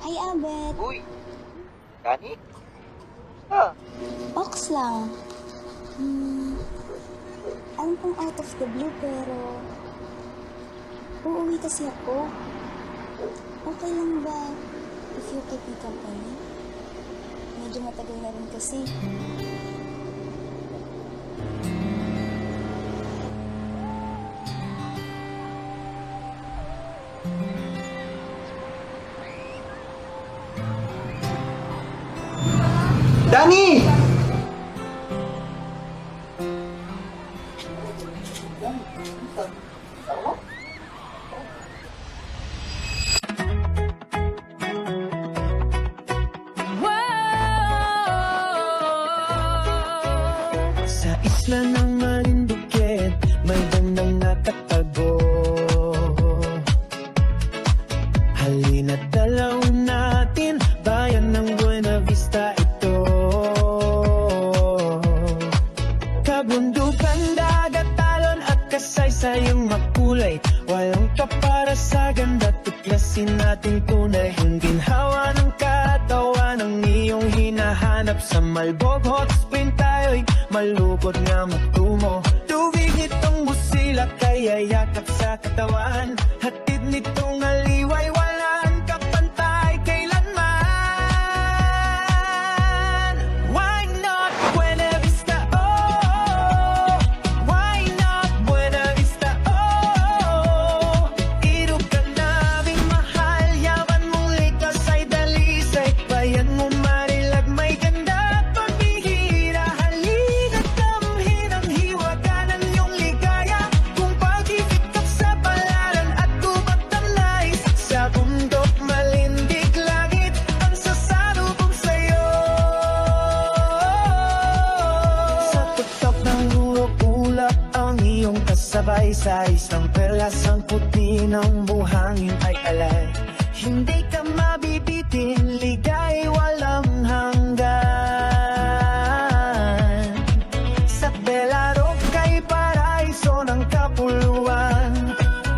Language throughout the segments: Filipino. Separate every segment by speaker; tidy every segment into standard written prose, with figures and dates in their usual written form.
Speaker 1: Hi, Abet.
Speaker 2: Uy, Dani? Ah,
Speaker 1: Ox lang. Alam kong out of the blue pero uuwi kasi ako. Okay lang ba if you keep me company? Medyo matagal na rin kasi.
Speaker 2: Dani!
Speaker 3: Sa isla ng Marinduque, may gandang nakatago. Halina't dalawin natin, bayan ng Buena Vista ito. Kabundukan, dagat, talon at kasaysayang makulay. Walang kapara sa ganda, tuklasin natin tunay. Ang ginhawa ng katawan ng iyong hinahanap sa Malbog Hot Spring tayo'y malukot nga magtungo. Tubig nitong busila kaya yakap sa katawan. Hatid nitong aliway walang kapantay kailanman. Why not Buena Vista, oh? Why not Buena Vista, oh? Irog ka naming mahal, yaman mong likas ay dalisay. Bayan mo Marilag, may ganda pagbihira. Halina't damhin ang hiwaganan iyong ligaya. Kung pag-ibig ka sa palaran at gubat ang nais. Sa bundok malindig langit ang sasalubong sa'yo. Sa tuktok ng urok ulap ang iyong kasabay. Sa isang perlas ang puti ng buhangin ay alay. Hindi ka mabibitin, ligay walang hanggan. Sa Belarok kay paraiso ng kapuluan.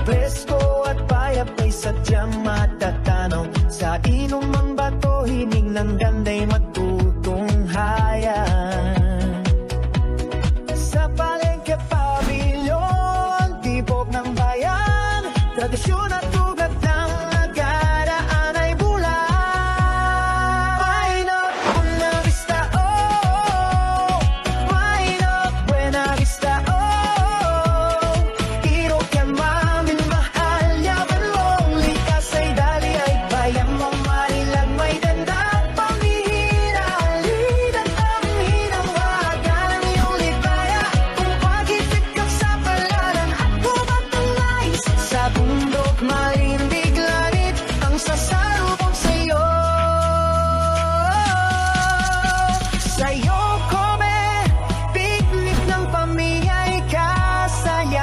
Speaker 3: Presko at payap ay sadyang matatanaw. Sa inumang bato, hinig ng ganda'y matutunghayan. Sa palengke pavilion, tibok ng bayan. Tradisyon at ugat ng nagaraan ay bulan. Why not Buena Vista, oh? Why not Buena Vista, oh? Irog ka mamin mahal, yaman mong likas ay dali ay bayan mong Marilag, may ganda pamihira. Halina't damhin ang waganan iyong ligaya. Kung pag-ibig ka sa palaran at gubat ang nais. Sa bundok marindig langit ang sasalubong sa'yo. Sa'yo kome, picnic ng pamilya'y kasayahan.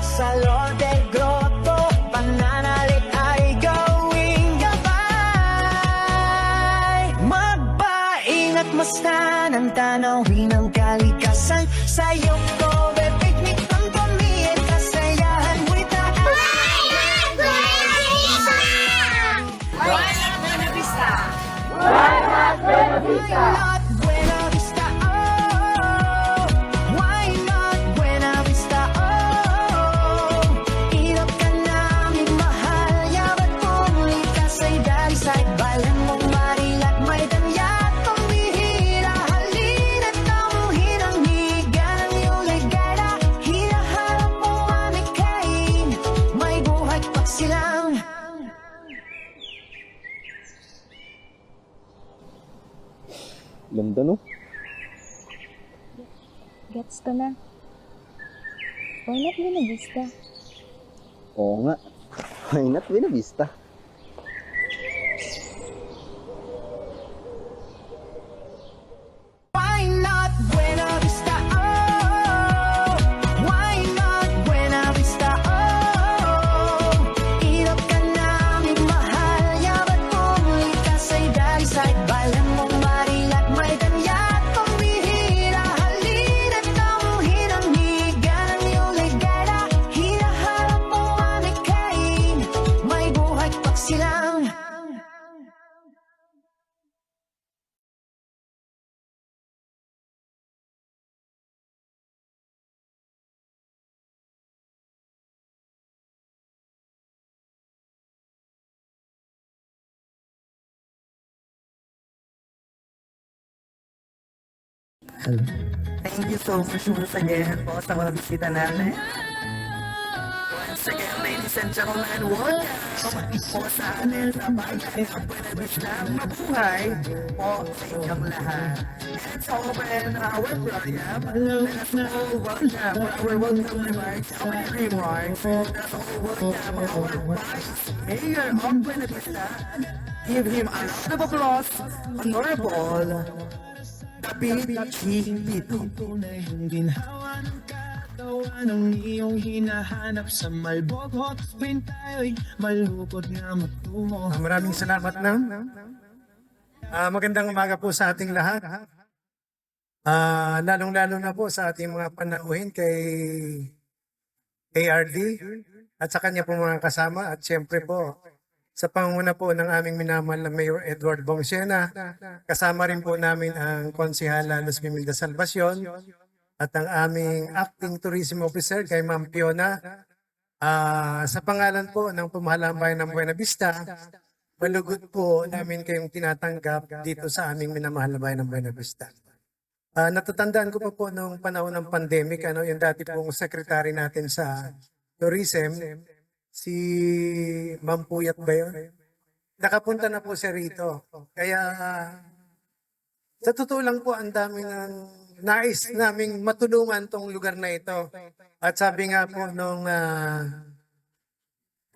Speaker 3: Sa Lourdes Grotto, pananalig ay gawing gabay. Magpaing at mastan ang tanawin ng kalikasan. Sa'yo kome, picnic ng pamilya'y kasayahan. Witaan Why not Buena Vista, oh? Why not Buena Vista, oh? Irap ka naming mahal, yaman mong likas ay dalisay. Bayan mong Marilag, may danyat pamihira. Halina't damhin ang higa ng iyong ligaya. Hinaharap mo aming kain, may buhay pagsilang.
Speaker 2: Ganda no?
Speaker 1: Gets ko na. Why not Buena Vista?
Speaker 2: Oo nga. Why not Buena Vista?
Speaker 3: Why not Buena Vista, oh? Why not Buena Vista, oh? Irap ka naming mahal, yaman mong likas ay dalisay. Bayan mong Marilag, may danyat pamihira. Halina't damhin ang higa ng iyong ligaya. Hinaharap mo aming kain, may buhay
Speaker 4: Thank you so much once again po sa mga bisita natin. Once again, ladies and gentlemen, welcome po sa atin sa Bayan ng Buena Vista. Mabuhay po sa inyong lahat. Let's open our program. Let us know welcome our welcome remarks, our remarks. Let's all welcome our Vice Mayor of Buena Vista. Give him a round of applause, Honorable David G. Lito.
Speaker 3: Tunay ang ginhawa ng katawan ng iyong hinahanap sa malbogot. Tuwing tayo'y malukot na magtungo. Maraming salamat na. Magandang umaga po sa ating lahat. Lalong-lalo na po sa ating mga panauhin kay ARD at sa kanya po mga kasama at syempre po sa pangunguna po ng aming minamahal na Mayor Edward Bongsiena, kasama rin po namin ang Konsihala Luz Mimilda Salvacion at ang aming Acting Tourism Officer kay Ma'am Fiona. Sa pangalan po ng Pamahalaan Bayan ng Buena Vista, malugod po namin kayong tinatanggap dito sa aming minamahal na Bayan ng Buena Vista. Natatandaan ko pa po nung panahon ng pandemic, yung dati pong secretary natin sa tourism, si Ma'am Puyat ba yun? Nakapunta na po siya rito. Kaya sa totoo lang po, ang dami ng nais naming matulungan tong lugar na ito. At sabi nga po nung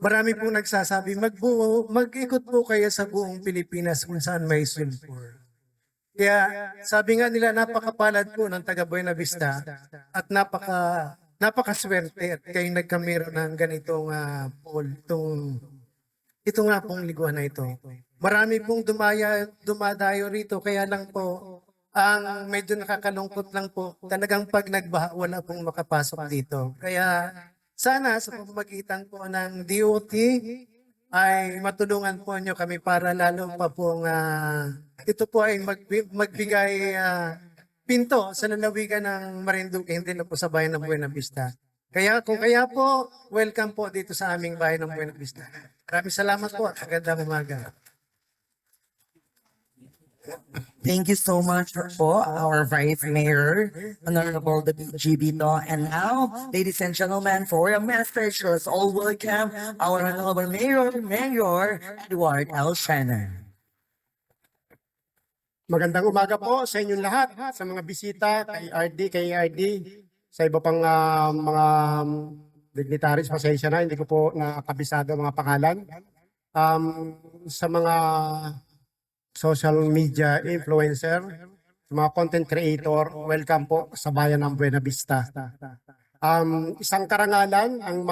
Speaker 3: marami po nagsasabi, mag-ikot po kayo sa buong Pilipinas kung saan may sulfur. Kaya sabi nga nila, napakapalad po ng taga Buena Vista at napakaswerte at kayo nagkamero ng ganitong pool. Ito nga pong liguan na ito. Marami pong dumadayo rito, kaya lang po, ang medyo nakakalungkot lang po, talagang pag nagbaha, wala pong makapasok dito. Kaya sana sa pamamagitan po ng DOT, ay matulungan po nyo kami para lalo pa pong ito po ay magbigay pinto sa lalawigan ng Marinduque, hindi na po sa bayan ng Buena Vista. Kaya po, welcome po dito sa aming bayan ng Buena Vista. Maraming salamat po at magandang umaga.
Speaker 4: Thank you so much po, our Vice Mayor, Honorable David G. Lito. And now, ladies and gentlemen, for a message, let's all welcome our Honorable Mayor, Edward L. Shannon.
Speaker 5: Magandang umaga po sa inyong lahat, sa mga bisita, kay RD, sa iba pang mga dignitaries, pasensya na, hindi ko po nakabisado ang mga pangalan. Sa mga social media influencer, mga content creator, welcome po sa bayan ng Buena Vista. Isang karangalan ang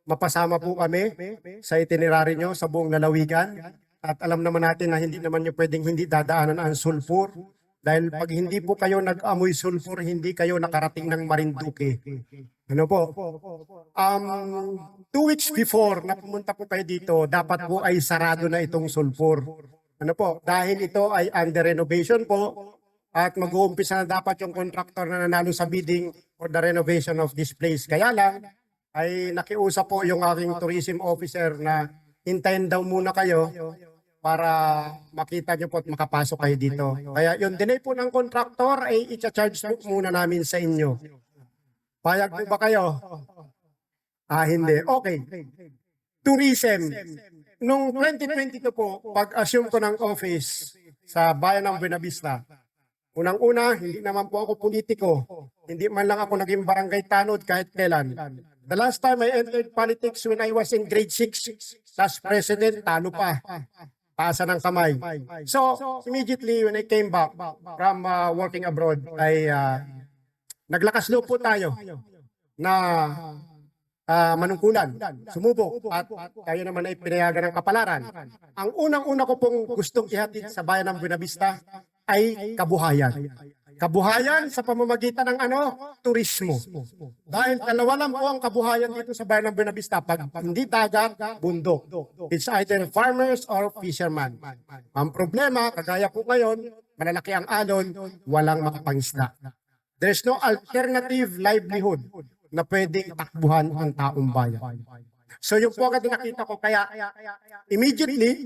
Speaker 5: mapasama po kami sa itinerary nyo sa buong lalawigan. At alam naman natin na hindi naman nyo pwedeng hindi dadaanan ang sulfur. Dahil pag hindi po kayo nag-amoy sulfur, hindi kayo nakarating ng Marinduque. Ano po? 2 weeks before na pumunta po kayo dito, dapat po ay sarado na itong sulfur. Ano po? Dahil ito ay under renovation po at mag-uumpisa na dapat yung contractor na nanalo sa bidding for the renovation of this place. Kaya lang, ay nakiusap po yung aking tourism officer na hintayin daw muna kayo para makita nyo po at makapasok kayo dito. Kaya yung delay po ng contractor ay i-charge muna namin sa inyo. Payag po ba kayo? Hindi. Okay. Tourism. Noong 2022 po, pag-assume ko ng office sa bayan ng Buena Vista, unang-una, hindi naman po ako politiko. Hindi man lang ako naging barangay tanod kahit kailan. The last time I entered politics when I was in grade 6, last president, talo pa. Taasa ng kamay. So, immediately when I came back from working abroad, ay naglakas loob po tayo na manungkulan, sumubok, at tayo naman ay pinayagan ng kapalaran. Ang unang-una ko pong gustong ihatid sa bayan ng Buena Vista ay kabuhayan. Kabuhayan sa pamamagitan ng turismo. Dahil dalawa lang po ang kabuhayan dito sa bayan ng Buena Vista. Pag hindi dagat, bundok. It's either farmers or fisherman. Ang problema, kagaya po ngayon, malalaki ang alon, walang makapangisda. There's no alternative livelihood na pwedeng takbuhan ang taong bayan. So yung po agad nakita ko, kaya immediately,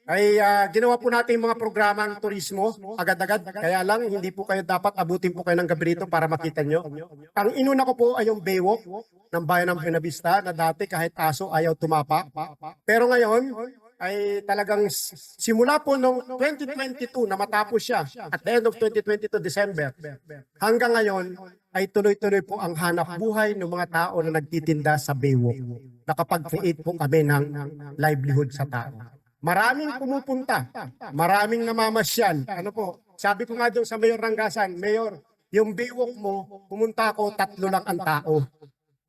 Speaker 5: ay ginawa po natin yung mga programang turismo agad-agad. Kaya lang, hindi po kayo dapat abutin po kayo ng gabi rito para makita nyo. Ang inuna ko po ay yung Baywalk ng bayan ng Buena Vista na dati kahit aso ayaw tumapa. Pero ngayon, ay talagang simula po noong 2022 na matapos siya at the end of 2022 December hanggang ngayon ay tuloy-tuloy po ang hanap buhay ng mga tao na nagtitinda sa Baywalk. Nakapag-create po kami ng livelihood sa tao. Maraming pumupunta, maraming namamasyal. Ano po, sabi ko nga doon sa Mayor Rangasan, Mayor, yung Baywalk mo, pumunta ako, 3 lang ang tao.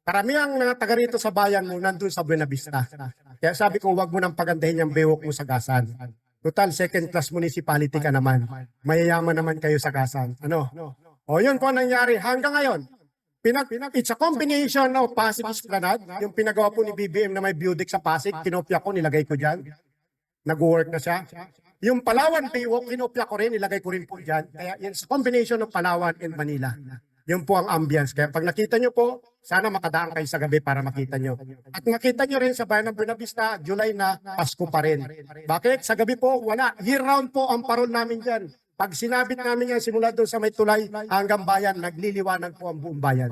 Speaker 5: Karamihan mga taga rito sa bayan mo nandun sa Buena Vista. Kaya sabi ko, wag mo nang pagandahin yung Baywalk mo sa Gasan. Total, second class municipality ka naman. Mayayaman naman kayo sa Gasan. Ano? O yun po ang nangyari hanggang ngayon. It's a combination of Pasig Esplanade, yung pinagawa po ni BBM na may view deck sa Pasig, kinopya ko, nilagay ko dyan. Nag-work na siya. Yung Palawan Baywalk, kinopya ko rin, nilagay ko rin po dyan. Kaya it's a combination of Palawan and Manila. Yun po ang ambience. Kaya pag nakita nyo po, sana makadaan kayo sa gabi para makita nyo. At makita nyo rin sa bayan ng Buena Vista, July na, Pasko pa rin. Bakit? Sa gabi po, wala. Year-round po ang parol namin dyan. Pag sinabit namin yan, simula doon sa may tulay hanggang bayan, nagliliwanag po ang buong bayan.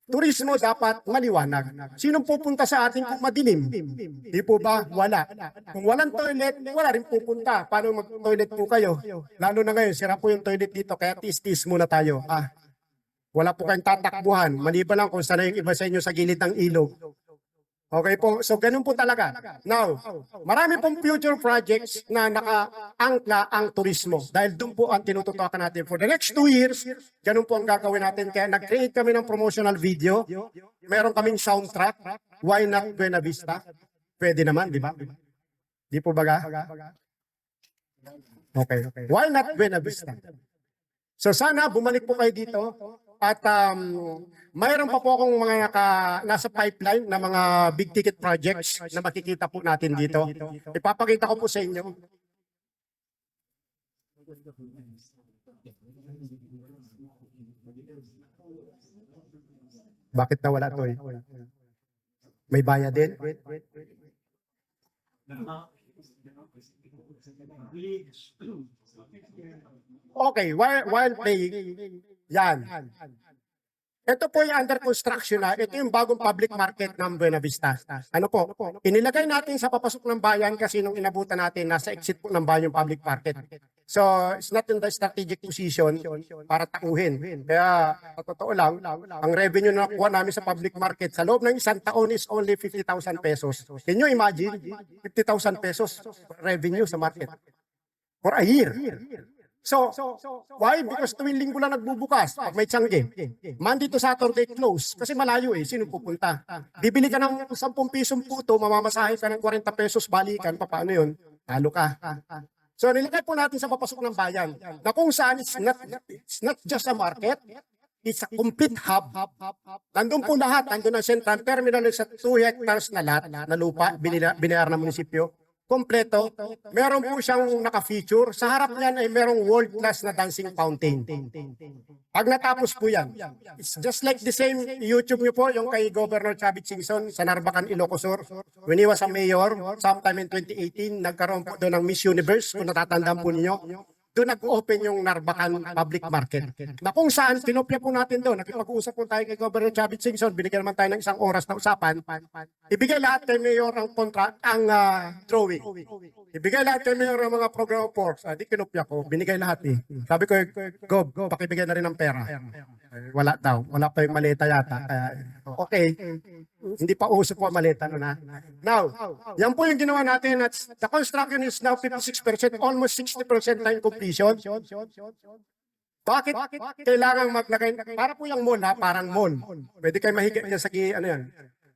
Speaker 5: Turismo dapat maliwanag. Sinong pupunta sa atin kung madilim? Di po ba? Wala. Kung walang toilet, wala rin pupunta. Paano mag-toilet po kayo? Lalo na ngayon, sira po yung toilet dito, kaya tis-tis muna tayo. Wala po kayong tatakbuhan. Maliban lang kung sana yung iba sa inyo sa gilid ng ilog. Okay po, so ganun po talaga. Now, marami pong future projects na nakaangkla ang turismo dahil doon po ang tinututukan natin. For the next 2 years, ganun po ang gagawin natin. Kaya nag-create kami ng promotional video. Meron kaming soundtrack. Why not Buena Vista? Pwede naman, di ba? Di po baga? Okay. Why not Buena Vista? So sana bumalik po kayo dito. At mayroon pa po akong mga nasa pipeline na mga big ticket projects na makikita po natin dito. Ipapakita ko po sa inyo. Bakit nawala to eh? May bayad din? Okay, while playing, yan. Ito po yung under construction na. Ito yung bagong public market ng Buena Vista. Ano po? Inilagay natin sa papasok ng bayan kasi nung inabutan natin, nasa exit po ng bayan yung public market. So, it's not in the strategic position para tauhin. Kaya, sa totoo lang, ang revenue na nakuha namin sa public market sa loob ng isang taon is only 50,000 pesos. Can you imagine? 50,000 pesos revenue sa market for a year. So, why? Because tuwing linggo lang nagbubukas pag may tiyangge. Monday to Saturday close. Kasi malayo eh. Sino pupunta? Bibili ka ng 10 pisong puto, mamamasahe ka ng 40 pesos, balikan. Paano yun? Talo ka. So, nilagay po natin sa papasok ng bayan na kung saan it's not just a market, it's a complete hub. Nandun po lahat. Nandun ang central terminal sa 2 hectares na lot na lupa, binayar ng munisipyo. Kompleto. Meron po siyang naka-feature. Sa harap niyan ay merong world-class na dancing fountain. Pag natapos po yan, it's just like the same YouTube niyo po, yung kay Governor Chavit Singson sa Narbacan, Ilocos Sur. When he was a mayor, sometime in 2018, nagkaroon po doon ng Miss Universe, kung natatandaan po ninyo. Doon nag-open yung Narbacan Public Market. Na kung saan, tinopya po natin doon. Nakipag-uusap po tayo kay Governor Chavit Singson, binigyan naman tayo ng 1 oras na usapan. Ibigay lahat kay Mayor ang contract, ang drawing. Ibigay lahat kay Mayor ang mga program of works. Di kinopya ko, binigay lahat eh. Sabi ko, Gob, pakibigay na rin ng pera. Wala daw, wala pa yung maleta yata. Okay, hindi pa uso po ang maleta. Now, yan po yung ginawa natin. At the construction is now 56%, almost 60% na yung completion. Bakit kailangan maglagay? Para po yung mall ha, parang mall. Pwede kayo mahigit niya sa ano yan.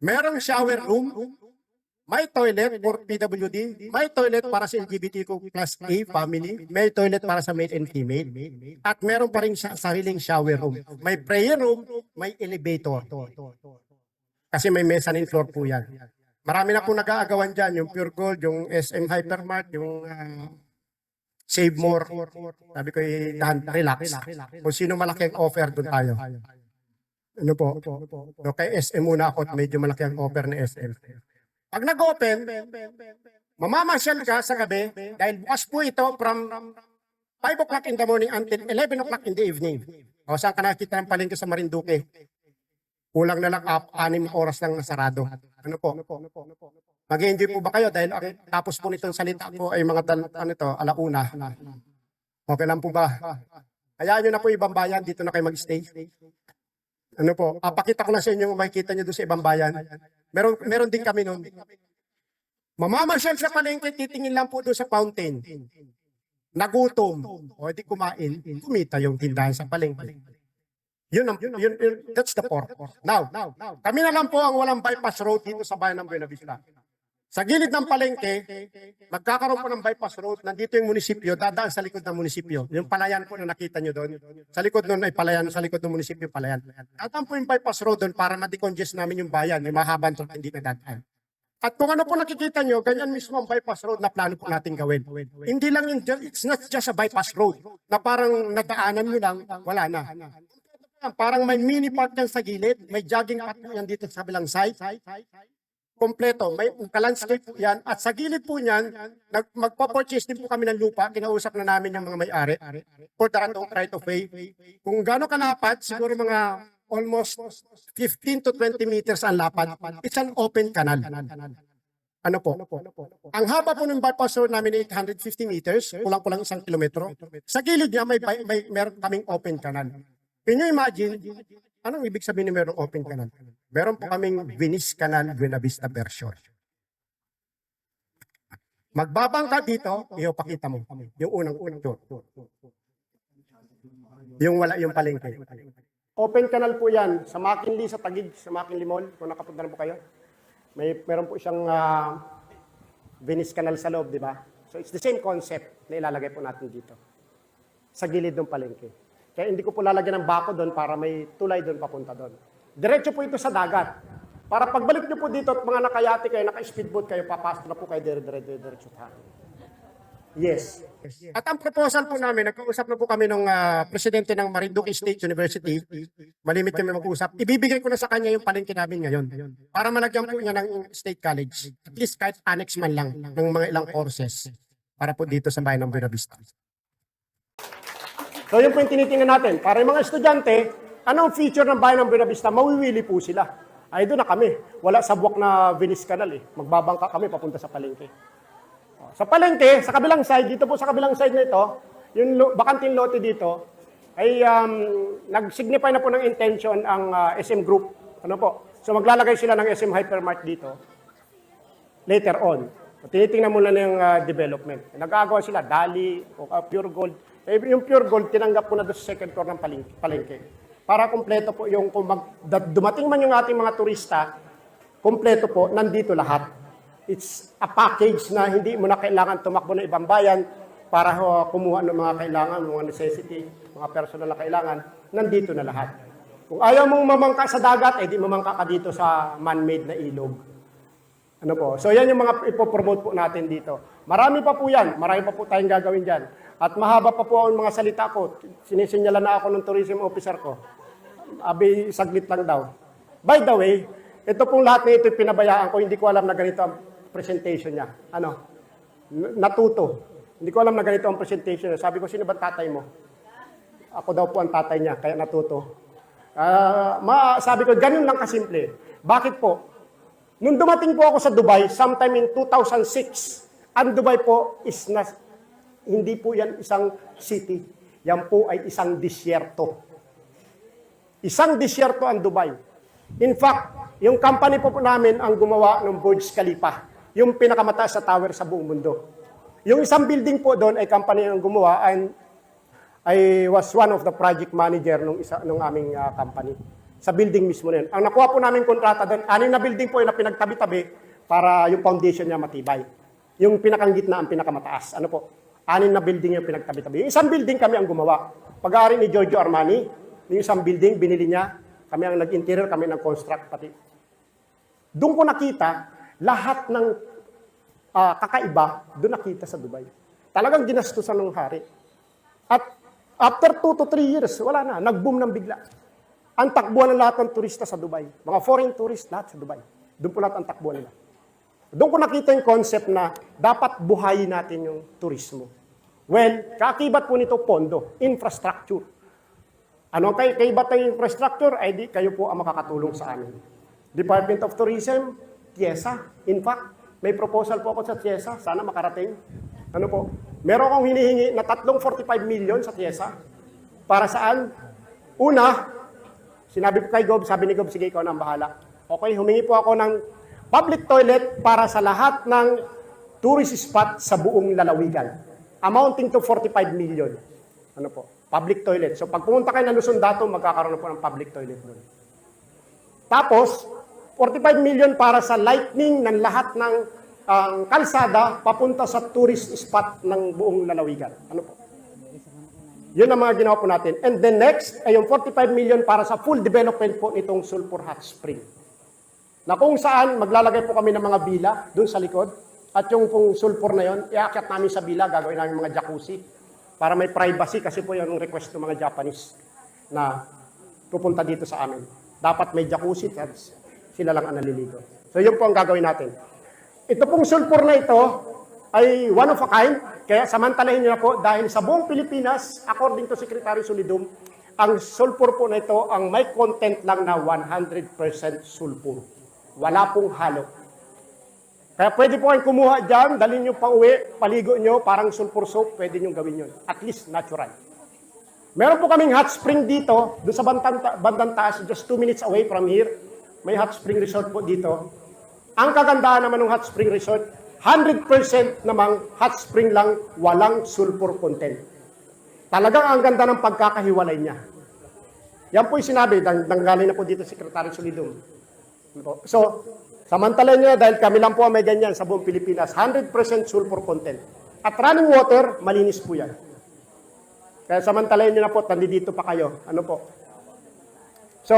Speaker 5: Merong shower room, may toilet for PWD, may toilet para sa LGBTQ plus A family, may toilet para sa male and female, at meron pa rin sariling shower room. May prayer room, may elevator. Kasi may mezzanine floor po yan. Marami na po nag-aagawan dyan, yung Pure Gold, yung SM Hypermart, yung Save More. Sabi ko, relax. Kung sino malaki ang offer, doon tayo. Ano po? So, kay SM muna ako, medyo malaki ang offer ni SM. Pag nag-open, Mamamasyal ka sa gabi dahil bukas po ito from 5 o'clock in the morning until 11 o'clock in the evening. O saan ka nakikita ng palengke sa Marinduque? Kulang na lang 6 oras lang nasarado. Ano po? Mag-enjoy po ba kayo? Dahil tapos po nitong salita ko ay mga alauna. Okay lang po ba? Hayaan nyo na po ibang bayan, dito na kayo mag-stay. Ano po? Pakita ko na sa inyo, makikita nyo doon sa ibang bayan. Meron din kami noon. Mamamasyal sa palengke, titingin lang po doon sa fountain. Nagutom. O di kumain. Kumita yung tindahan sa palengke. That's the purpose. Now, kami na lang po ang walang bypass road dito sa bayan ng Buena Vista. Sa gilid ng palengke, magkakaroon po ng bypass road. Nandito yung munisipyo, dadaan sa likod ng munisipyo. Yung palayan po na nakita nyo doon. Sa likod nun ay palayan, sa likod ng munisipyo palayan. Dadaan po yung bypass road doon para ma-decongest namin yung bayan. Yung mahabang truck hindi na dadaan. At kung ano po nakikita nyo, ganyan mismo ang bypass road na plano po natin gawin. Hindi lang it's not just a bypass road na parang nadaanan nyo lang, wala na. Parang may mini park yan sa gilid, may jogging path po yan dito sa kabilang side. Kompleto, may ka-landscape po yan. At sa gilid po niyan, magpa-purchase din po kami ng lupa, kinausap na namin yung mga may-ari for the right of way. Kung gaano kalapat, siguro mga almost 15 to 20 meters ang lapad. It's an open canal. Ano po? Ang haba po ng bypass road namin ay 850 meters, kulang-kulang 1 kilometro. Sa gilid niya, meron kaming open canal. Can you imagine, anong ibig sabihin ng merong open canal? Meron po kaming Venice Canal Buena Vista version. Magbabangka dito, pakita mo. Yung unang tour. Yung wala yung palengke. Open canal po yan. Sa Makinli, sa Taguig, sa Makinli Mall. Kung nakapunta na po kayo. Meron po siyang Venice Canal sa loob, di ba? So it's the same concept na ilalagay po natin dito. Sa gilid ng palengke. Kaya hindi ko po lalagyan ng bako doon para may tulay doon papunta doon. Diretso po ito sa dagat. Para pagbalik nyo po dito at mga nakayati kayo, naka-speedboat kayo, papasok na po kayo diretso. Yes. At ang proposal po namin, nagkausap na po kami ng presidente ng Marinduque State University. Malimit kami mag-usap. Ibibigay ko na sa kanya yung palengke namin ngayon. Para malagyan po niya ng State College. At least kahit annex man lang ng mga ilang courses para po dito sa bayan ng Buena Vista. So yun po yung tinitingnan natin. Para yung mga estudyante, anong feature ng bayan ng Buena Vista? Mawiwili po sila. Ay doon na kami. Wala sabwak na Venice Canal eh. Magbabangka kami papunta sa palengke. Sa palengke, sa kabilang side, dito po sa kabilang side na ito, yung bakanting lote dito, ay nag-signify na po ng intention ang SM Group. Ano po? So maglalagay sila ng SM Hypermart dito later on. So, tinitingnan muna na yung development. Nagagawa sila, Dali, o Pure Gold. Yung Pure Gold, tinanggap ko na doon sa second floor ng palengke. Para kumpleto po yung, kung dumating man yung ating mga turista, kumpleto po, nandito lahat. It's a package na hindi mo na kailangan tumakbo ng ibang bayan para kumuha ng mga kailangan, mga necessity, mga personal na kailangan, nandito na lahat. Kung ayaw mong mamangka sa dagat, di mamangka ka dito sa man-made na ilog. Ano po? So yan yung mga ipopromote po natin dito. Marami pa po yan. Marami pa po tayong gagawin dyan. At mahaba pa po ang mga salita ko. Sinisinyalan na ako ng tourism officer ko. Abi, saglit lang daw. By the way, ito pong lahat na ito pinabayaan ko. Hindi ko alam na ganito ang presentation niya. Natuto. Hindi ko alam na ganito ang presentation niya. Sabi ko, sino ba tatay mo? Ako daw po ang tatay niya, kaya natuto. Sabi ko, ganun lang kasimple. Bakit po? Nung dumating po ako sa Dubai, sometime in 2006, ang Dubai po is hindi po yan isang city. Yan po ay isang disyerto. Isang disyerto ang Dubai. In fact, yung company po namin ang gumawa ng Burj Khalifa, yung pinakamataas sa tower sa buong mundo. Yung isang building po doon ay company ang gumawa, and I was one of the project manager nung aming company. Sa building mismo na yun. Ang nakuha po namin kontrata doon, 6 na building po yung pinagtabi-tabi para yung foundation niya matibay. Yung pinakang-gitna ang pinakamataas. Ano po? 6 na building yung pinagtabi-tabi. Yung isang building kami ang gumawa. Pag-aari ni Giorgio Armani, yung isang building, binili niya. Kami ang nag-interior, kami nag-construct pati. Doon ko nakita, lahat ng kakaiba, doon nakita sa Dubai. Talagang ginastusan ng hari. At after 2 to 3 years, wala na. Nag-boom ng bigla. Ang takbuhan ng lahat ng turista sa Dubai. Mga foreign tourists, lahat sa Dubai. Doon po lahat ang takbuhan nila. Doon ko nakita yung concept na dapat buhayin natin yung turismo. Well, kaakibat po nito pondo, infrastructure. Ano ang kaibat ng infrastructure? Ay di kayo po ang makakatulong sa amin. Department of Tourism, TIESA. In fact, may proposal po ako sa TIESA. Sana makarating. Ano po? Meron akong hinihingi na 45 million sa TIESA. Para saan? Una, sinabi ko kay Gob, sabi ni Gob, sige, ikaw na ang bahala. Okay, humingi po ako ng public toilet para sa lahat ng tourist spot sa buong lalawigan. Amounting to 45 million. Ano po? Public toilet. So pag pumunta kayo ng Luzon Dato, magkakaroon na po ng public toilet doon. Tapos, 45 million para sa lightning ng lahat ng kalsada papunta sa tourist spot ng buong lalawigan. Ano po? Yun ang mga ginawa po natin. And then next, ay yung 45 million para sa full development po nitong Sulphur Hot Spring. Na kung saan maglalagay po kami ng mga bila doon sa likod. At yung pong sulphur na yon, iakyat namin sa bila, gagawin namin mga jacuzzi para may privacy kasi po yun ang request ng mga Japanese na pupunta dito sa amin. Dapat may jacuzzi, sila lang ang naliligo. So yun po ang gagawin natin. Ito pong sulphur na ito ay one of a kind, kaya samantalahin niyo na po dahil sa buong Pilipinas, according to Secretary Solidum, ang sulphur po na ito ang may content lang na 100% sulphur. Wala pong halo. Kaya pwede po kayong kumuha dyan, dalhin nyo pa uwi, paligo nyo, parang sulphur soap, pwede nyo gawin yun. At least natural. Meron po kaming hot spring dito, doon sa bandang taas, just 2 minutes away from here. May hot spring resort po dito. Ang kagandahan naman ng hot spring resort, 100% namang hot spring lang, walang sulphur content. Talagang ang ganda ng pagkakahiwalay niya. Yan po yung sinabi, nanggaling na po dito Secretary Solidum. So, samantala niya, dahil kami lang po ang may ganyan sa buong Pilipinas, 100% sulphur content. At running water, malinis po yan. Kaya samantalahin niyo na po, nandito pa kayo. Ano po? So,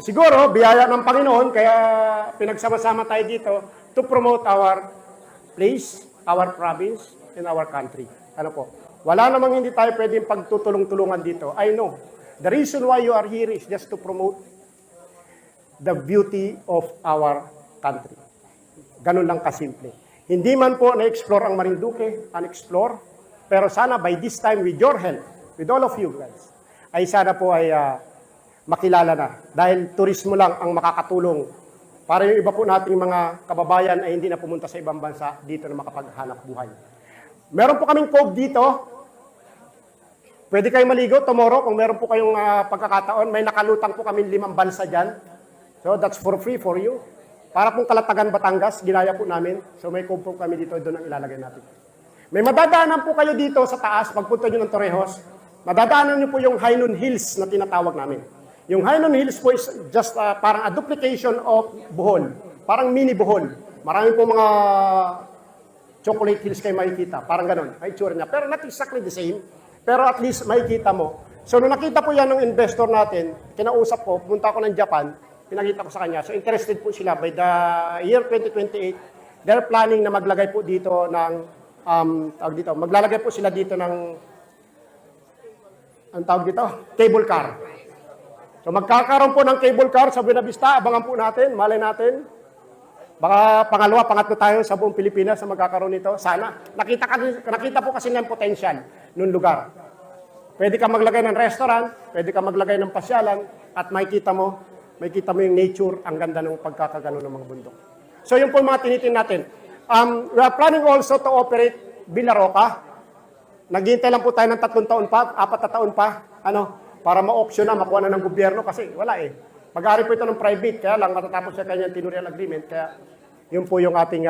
Speaker 5: siguro, biyaya ng Panginoon, kaya pinagsama-sama tayo dito to promote our place, our province, and our country. Ano po? Wala namang hindi tayo pwedeng pagtutulong-tulungan dito. I know. The reason why you are here is just to promote the beauty of our country. Ganun lang kasimple. Hindi man po na-explore ang Marinduque, un-explore, pero sana by this time with your help, with all of you guys, ay sana po ay makilala na. Dahil turismo lang ang makakatulong para yung iba po nating mga kababayan ay hindi na pumunta sa ibang bansa dito na makapaghanap buhay. Meron po kaming cove dito. Pwede kayong maligo tomorrow kung meron po kayong pagkakataon. May nakalutang po kami 5 balsa dyan. So that's for free for you. Para pong Kalatagan, Batangas, ginaya po namin. So may cove po kami dito, doon ang ilalagay natin. May madadaanan po kayo dito sa taas, pagpunta nyo ng Torrejos. Madadaanan nyo po yung Hainan Hills na tinatawag namin. Yung Hainan Hills po is just parang a duplication of Bohol. Parang mini Bohol. Marami po mga chocolate hills kayo makikita. Parang ganon. Ay tsura niya. Pero not exactly the same. Pero at least makikita mo. So nung nakita po yan ng investor natin, kinausap ko, pumunta ako ng Japan, pinakita ko sa kanya. So interested po sila by the year 2028, they're planning na maglagay po dito ng maglalagay po sila dito ng ang tawag dito, cable car. So magkakaroon po ng cable car sa Buena Vista, abangan po natin, malay natin. Baka pangalawa, pangatlo tayo sa buong Pilipinas na magkakaroon nito. Sana. Nakita po kasi ng potential nung lugar. Pwede ka maglagay ng restaurant, pwede ka maglagay ng pasyalan, at makikita mo yung nature, ang ganda ng pagkakagano ng mga bundok. So yun po yung mga tinitin natin. We are planning also to operate Villaroca. Naghihintay lang po tayo ng 3 taon pa, 4 na taon pa, para ma-option na, makuha na ng gobyerno kasi wala eh. Mag-aari po ito ng private, kaya lang matatapos sa kanyang tenurial agreement, kaya yun po yung ating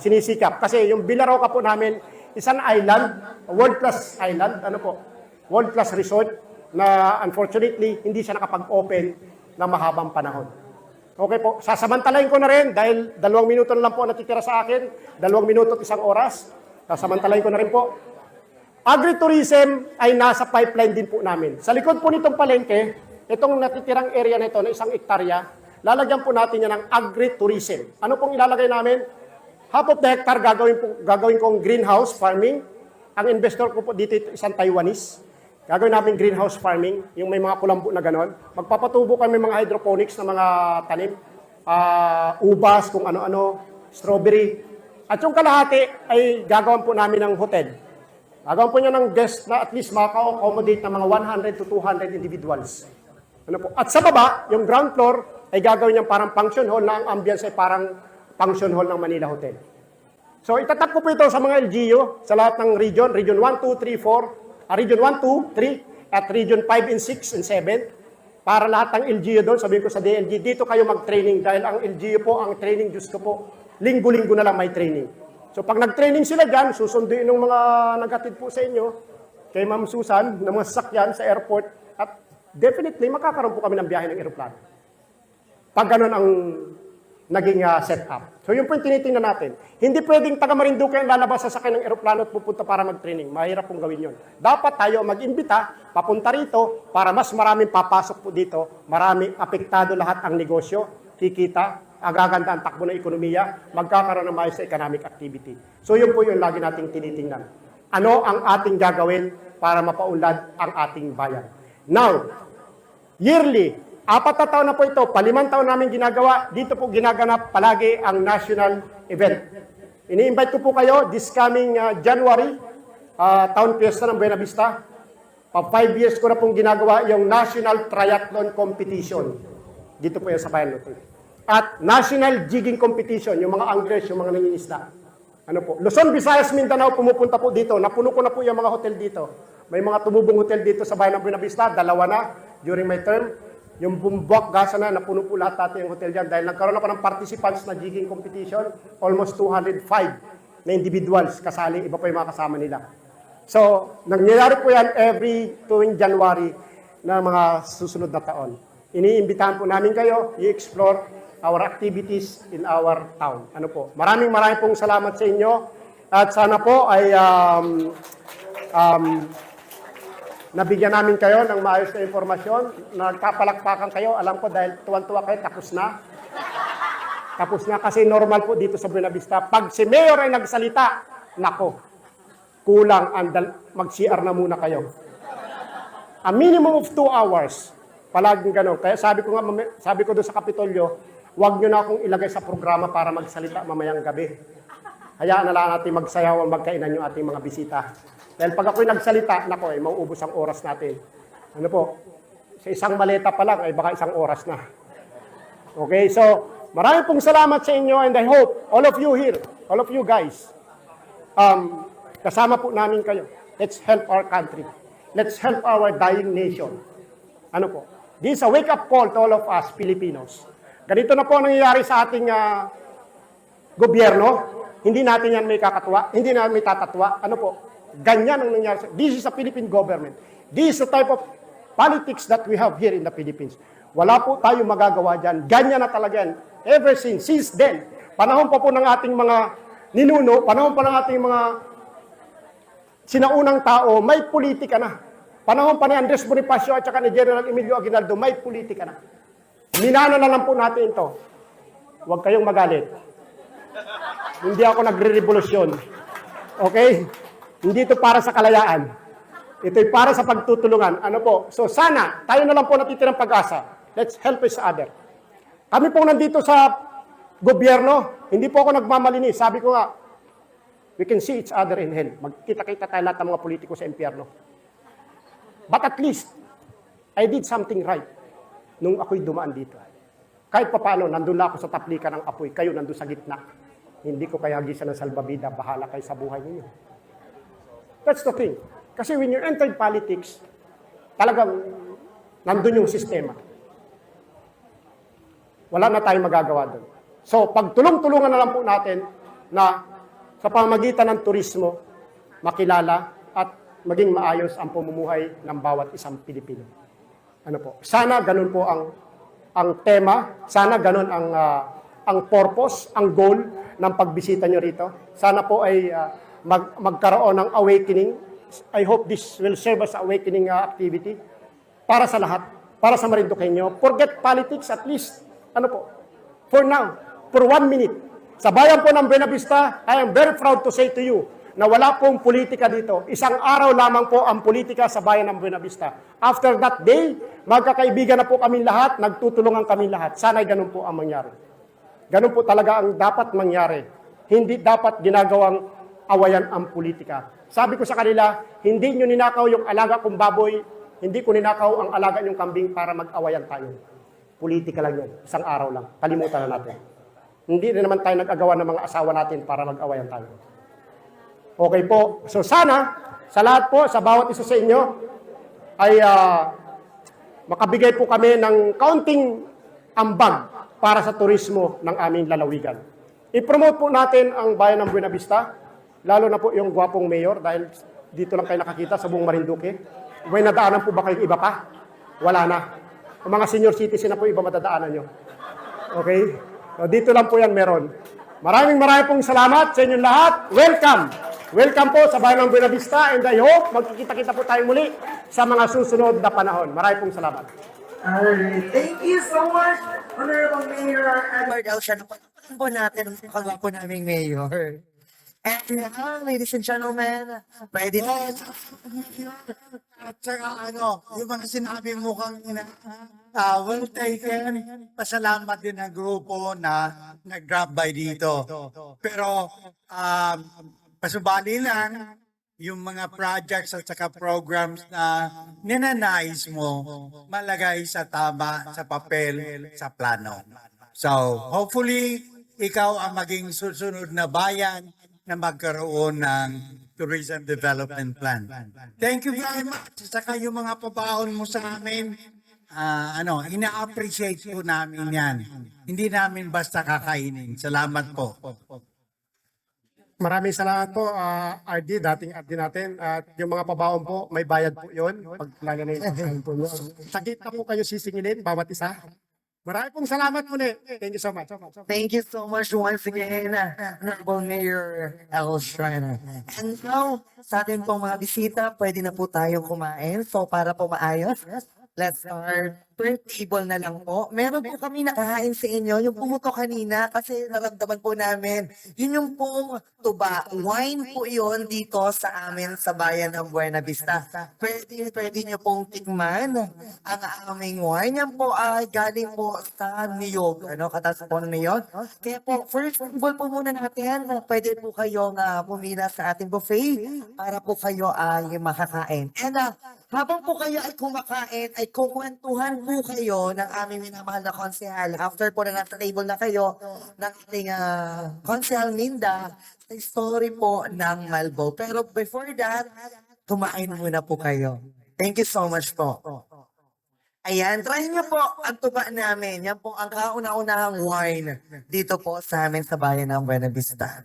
Speaker 5: sinisikap. Kasi yung Villaroca po namin, isang island, world-class island, world-class resort, na unfortunately, hindi siya nakapag-open na mahabang panahon. Okay po, sasamantalahin ko na rin dahil 2 minuto na lang po natitira sa akin, 2 minuto at 1 oras. Sasamantalahin ko na rin po. Agritourism ay nasa pipeline din po namin. Sa likod po nitong palengke, itong natitirang area na ito na 1 hektarya, lalagyan po natin yan ng agritourism. Ano pong ilalagay namin? Half of the hectare gagawin kong greenhouse farming. Ang investor ko po dito isang Taiwanese. Gagawin namin greenhouse farming, yung may mga kulambo na ganon. Magpapatubo kami mga hydroponics na mga tanim, ubas, kung ano-ano, strawberry. At yung kalahati ay gagawin po namin ng hotel. Gagawin po nyo ng guest na at least makaka-accommodate ng mga 100 to 200 individuals. Ano po? At sa baba, yung ground floor ay gagawin niyang parang function hall na ang ambience ay parang function hall ng Manila Hotel. So itatap ko po ito sa mga LGU, sa lahat ng region, region 1, 2, 3, 4, region 1, 2, 3, at region 5 and 6 and 7, para lahat ng LGU doon, sabihin ko sa DLG, dito kayo mag-training dahil ang LGU po, ang training, Diyos ko po, linggo-linggo na lang may training. So pag nag-training sila dyan, susunduin ng mga naghatid po sa inyo, kay Ma'am Susan, ng mga sasakyan sa airport, at definitely makakaroon po kami ng biyahe ng aeroplano. Pag ganun ang naging setup. So yun po yung tinitingnan natin. Hindi pwedeng taga Marinduque ang lalabas sa sakay ng aeroplano at pupunta para mag-training. Mahirap pong gawin yun. Dapat tayo mag-imbita, papunta rito, para mas maraming papasok po dito, maraming apektado lahat ang negosyo, kikita, agaganda ang takbo ng ekonomiya, magkakaroon ng maayos sa economic activity. So yun po yung lagi nating tinitingnan. Ano ang ating gagawin para mapaunlad ang ating bayan? Now, yearly, 4 na taon na po ito, 5 taon namin ginagawa, dito po ginaganap palagi ang national event. Ini-invite ko po kayo this coming January, Town Fiesta ng Buena Vista. 5 years ko na pong ginagawa yung National Triathlon Competition. Dito po yung sa Bayan Lutong. At National Jigging Competition, yung mga anglers, yung mga nangingisda. Ano po? Luzon, Visayas, Mindanao, pumupunta po dito. Napuno ko na po yung mga hotel dito. May mga tumubong hotel dito sa Bayan ng Buena Vista, 2 na during my term. Yung Bumbuak, Gasa na, napuno po lahat natin yung hotel dyan dahil nagkaroon ako ng participants na jigging competition, almost 205 na individuals kasali, iba pa yung mga kasama nila. So, nangyayari po yan every tuwing January na mga susunod na taon. Iniimbitahan po namin kayo, i-explore our activities in our town. Ano po? Maraming pong salamat sa inyo at sana po ay nabigyan namin kayo ng maayos na informasyon. Nagkapalakpakan kayo. Alam ko dahil tuwan-tuwa kayo, tapos na. Tapos na kasi normal po dito sa Buena Vista. Pag si Mayor ay nagsalita, nako, kulang mag-CR na muna kayo. A minimum of 2 hours. Palaging gano'n. Kaya sabi ko doon sa Kapitolyo, huwag nyo na akong ilagay sa programa para magsalita mamayang gabi. Hayaan na lang natin magsayaw ang magkainan yung ating mga bisita. Dahil pag ako'y nagsalita, nako, mauubos ang oras natin. Ano po? Sa isang maleta pa lang, ay baka 1 oras na. Okay, so, maraming pong salamat sa inyo and I hope all of you here, all of you guys, kasama po namin kayo. Let's help our country. Let's help our dying nation. Ano po? This is a wake-up call to all of us, Filipinos. Ganito na po ang nangyayari sa ating gobyerno. Hindi natin yan may kakatuwa, hindi natin may tatatwa. Ano po? Ganyan ang nangyari. This is a Philippine government. This is the type of politics that we have here in the Philippines. Wala po tayo magagawa dyan. Ganyan na talaga yan. Ever since then, panahon pa po ng ating mga ninuno, panahon pa ng ating mga sinaunang tao, may politika na. Panahon pa ni Andres Bonifacio at saka ni General Emilio Aguinaldo, may politika na. Minana na lang po natin ito. Huwag kayong magalit. Hindi ako nagre-revolusyon. Okay? Hindi ito para sa kalayaan. Ito'y para sa pagtutulungan. Ano po? So sana, tayo na lang po natitirang pag-asa. Let's help each other. Kami po nandito sa gobyerno, hindi po ako nagmamalinis. Sabi ko nga, we can see each other in hell. Magkita-kita tayo lahat ng mga politiko sa impyerno. But at least, I did something right nung ako'y dumaan dito. Kahit pa paano, nandun lang ako sa taplikan ng apoy. Kayo nandun sa gitna. Hindi ko kaya hagisan ng salbabida. Bahala kayo sa buhay ninyo. That's the thing. Kasi when you enter politics, talagang nandun yung sistema. Wala na tayong magagawa doon. So, pagtulong-tulungan na lang po natin na sa pamamagitan ng turismo, makilala at maging maayos ang pamumuhay ng bawat isang Pilipino. Ano po? Sana ganun po ang tema, sana ganun ang purpose, ang goal ng pagbisita nyo rito. Sana po ay magkaroon ng awakening. I hope this will serve as awakening activity para sa lahat, para sa Marinduqueño. Forget politics at least, ano po, for now, for 1 minute. Sa bayan po ng Buena Vista, I am very proud to say to you na wala pong politika dito. 1 araw lamang po ang politika sa bayan ng Buena Vista. After that day, magkakaibigan na po kami lahat, nagtutulungan kami lahat. Sana'y ganun po ang mangyari. Ganun po talaga ang dapat mangyari. Hindi dapat ginagawang awayan ang politika. Sabi ko sa kanila, hindi nyo ninakaw yung alaga kong baboy, hindi ko ninakaw ang alaga nyong kambing para mag-awayan tayo. Politika lang yun. Isang araw lang. Kalimutan na natin. Hindi rin naman tayo nag-agawa ng mga asawa natin para mag-awayan tayo. Okay po. So sana, sa lahat po, sa bawat isa sa inyo, ay makabigay po kami ng kaunting ambag para sa turismo ng aming lalawigan. I-promote po natin ang bayan ng Buena Vista, lalo na po yung gwapong mayor dahil dito lang kayo nakakita sa buong Marinduque. May nadaanan po ba kayong iba pa? Wala na. Ang mga senior citizen na po iba matadaanan nyo. Okay? So, dito lang po yan meron. Maraming pong salamat sa inyong lahat. Welcome! Welcome po sa bayan ng Buena Vista and I hope magkikita-kita po tayo muli sa mga susunod na panahon. Maraming pong salamat.
Speaker 4: Alright, thank you so much, Honorable Mayor Edward Elsian. Pagpapalala po natin ang kagwapo naming Mayor. And now, ladies and gentlemen, pwede na.
Speaker 6: At saka yung mga sinabi mo kanina, well taken. Pasalamat din ang grupo na nag-drop by dito. Pero pasubali lang yung mga projects at saka programs na ninanais mo malagay sa tama, sa papel, sa plano. So, hopefully, ikaw ang maging susunod na bayan na magkaroon ng Tourism Development Plan. Thank you very much. Saka yung mga pabaon mo sa amin, ina-appreciate po namin yan. Hindi namin basta kakainin. Salamat po.
Speaker 5: Maraming salamat po, RD, dating RD natin. At yung mga pabaon po, may bayad po yun. Pag lagyan na yung po nyo. Sagit na po kayo sisingilin, bawat isa. Maraming pong salamat po. Thank you so much.
Speaker 4: Thank you so much once again, Honorable Mayor Elsian. And now, sa ating pong mga bisita, pwede na po tayong kumain. So, para po maayos, let's start per table na lang po. Meron po kami nakahain sa inyo, yung pumuto kanina, kasi naramdaman po namin, yun yung pong tuba. Wine po yun dito sa amin sa bayan ng Buena Vista. Pwede nyo pong tikman ang aming wine. Yan po ay galing po sa niyog. Katas po ng niyog. Kaya po, first table po muna natin. Pwede po kayong pumila sa ating buffet para po kayo ay makakain. And habang po kayo ay kumakain, ay kukwentuhan po kayo ng aming minamahal na konsehal. After po na nasa table na kayo ng ating konsehal Minda, sa story po ng Malbo. Pero before that, kumain muna po kayo. Thank you so much po. Ayan, try niyo po ang tuba namin. Yan po ang kauna-unahang wine dito po sa amin sa bayan ng Buena Vista.